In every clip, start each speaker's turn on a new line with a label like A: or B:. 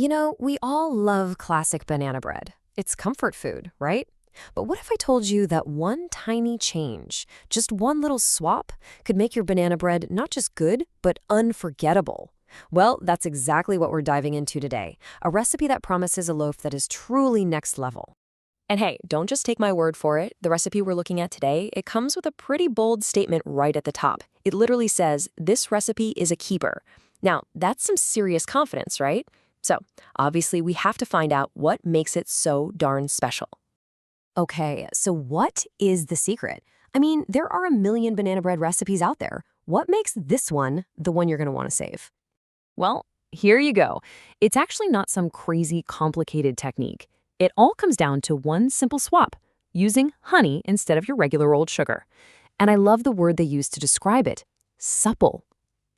A: We all love classic banana bread. It's comfort food, right? But what if I told you that one tiny change, just one little swap, could make your banana bread not just good, but unforgettable? Well, that's exactly what we're diving into today, a recipe that promises a loaf that is truly next level. And hey, don't just take my word for it. The recipe we're looking at today, it comes with a pretty bold statement right at the top. It literally says, "This recipe is a keeper." Now, that's some serious confidence, right? So, obviously, we have to find out what makes it so darn special. Okay, so what is the secret? I mean, there are a million banana bread recipes out there. What makes this one the one you're going to want to save? Well, here you go. It's actually not some crazy complicated technique. It all comes down to one simple swap, using honey instead of your regular old sugar. And I love the word they use to describe it, supple.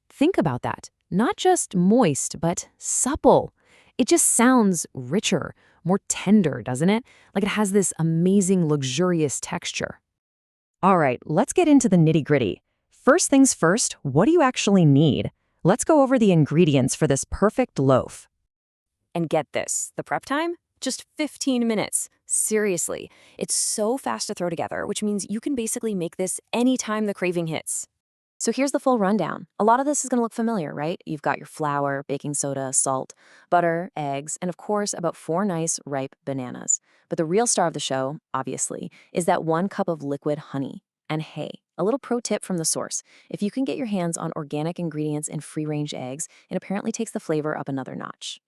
A: Think about that. Not just moist, but supple. It just sounds richer, more tender, doesn't it? Like it has this amazing, luxurious texture. All right, let's get into the nitty-gritty. First things first, what do you actually need? Let's go over the ingredients for this perfect loaf. And get this, the prep time? Just 15 minutes. Seriously, it's so fast to throw together, which means you can basically make this anytime the craving hits. So here's the full rundown. A lot of this is going to look familiar, right? You've got your flour, baking soda, salt, butter, eggs, and of course, about 4 nice, ripe bananas. But the real star of the show, obviously, is that 1 cup of liquid honey. And hey, a little pro tip from the source. If you can get your hands on organic ingredients and free-range eggs, it apparently takes the flavor up another notch.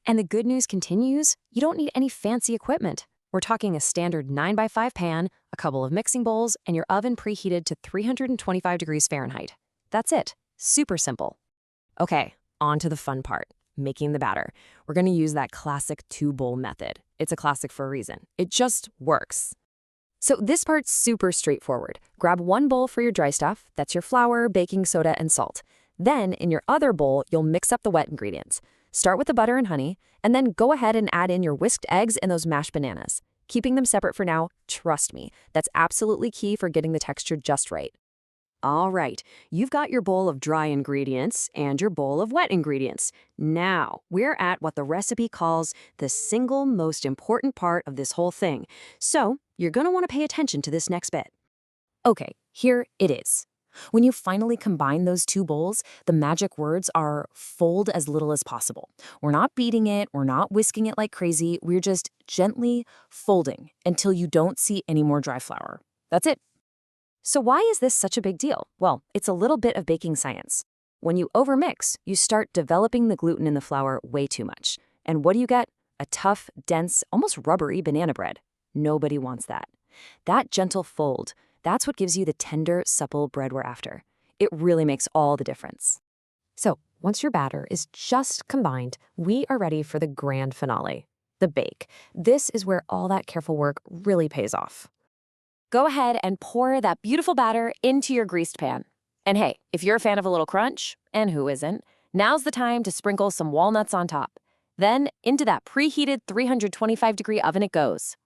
A: And the good news continues, you don't need any fancy equipment. We're talking a standard 9x5 pan, a couple of mixing bowls, and your oven preheated to 325 degrees Fahrenheit. That's it. Super simple. Okay, on to the fun part, making the batter. We're going to use that classic 2-bowl method. It's a classic for a reason. It just works. So this part's super straightforward. Grab 1 bowl for your dry stuff. That's your flour, baking soda, and salt. Then, in your other bowl, you'll mix up the wet ingredients. Start with the butter and honey, and then go ahead and add in your whisked eggs and those mashed bananas. Keeping them separate for now, trust me, that's absolutely key for getting the texture just right. All right, you've got your bowl of dry ingredients and your bowl of wet ingredients. Now, we're at what the recipe calls the single most important part of this whole thing. So, you're going to want to pay attention to this next bit. Okay, here it is. When you finally combine those 2 bowls, the magic words are fold as little as possible. We're not beating it, we're not whisking it like crazy, we're just gently folding until you don't see any more dry flour. That's it. So why is this such a big deal? Well, it's a little bit of baking science. When you overmix, you start developing the gluten in the flour way too much. And what do you get? A tough, dense, almost rubbery banana bread. Nobody wants that. That gentle fold, that's what gives you the tender, supple bread we're after. It really makes all the difference. So, once your batter is just combined, we are ready for the grand finale, the bake. This is where all that careful work really pays off. Go ahead and pour that beautiful batter into your greased pan. And hey, if you're a fan of a little crunch, and who isn't, now's the time to sprinkle some walnuts on top. Then, into that preheated 325-degree oven it goes.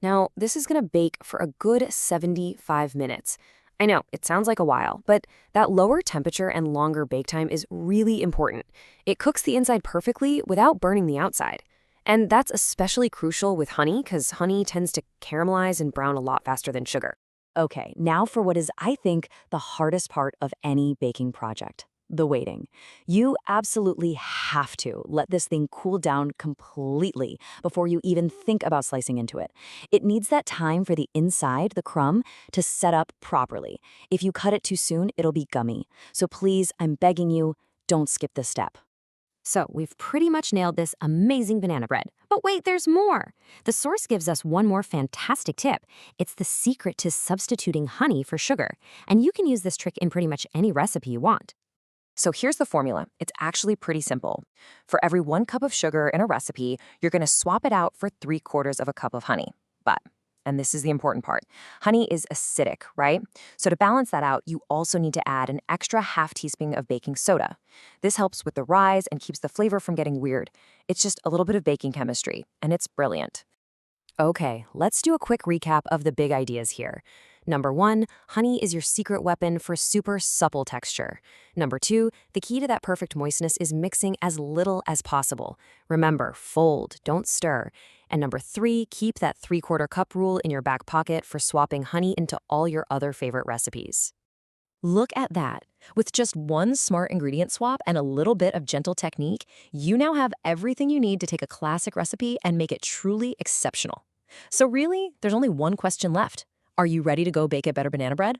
A: Now, this is going to bake for a good 75 minutes. I know, it sounds like a while, but that lower temperature and longer bake time is really important. It cooks the inside perfectly without burning the outside. And that's especially crucial with honey because honey tends to caramelize and brown a lot faster than sugar. Okay, now for what is, I think, the hardest part of any baking project. The waiting. You absolutely have to let this thing cool down completely before you even think about slicing into it. It needs that time for the inside, the crumb, to set up properly. If you cut it too soon, it'll be gummy. So please, I'm begging you, don't skip this step. So we've pretty much nailed this amazing banana bread. But wait, there's more. The source gives us one more fantastic tip. It's the secret to substituting honey for sugar. And you can use this trick in pretty much any recipe you want. So here's the formula. It's actually pretty simple. For every 1 cup of sugar in a recipe, you're going to swap it out for 3/4 of a cup of honey. But, and this is the important part, honey is acidic, right? So to balance that out, you also need to add an extra ½ teaspoon of baking soda. This helps with the rise and keeps the flavor from getting weird. It's just a little bit of baking chemistry, and it's brilliant. Okay, let's do a quick recap of the big ideas here. Number 1, honey is your secret weapon for super supple texture. Number 2, the key to that perfect moistness is mixing as little as possible. Remember, fold, don't stir. And number 3, keep that 3/4 cup rule in your back pocket for swapping honey into all your other favorite recipes. Look at that. With just one smart ingredient swap and a little bit of gentle technique, you now have everything you need to take a classic recipe and make it truly exceptional. So really, there's only one question left. Are you ready to go bake a better banana bread?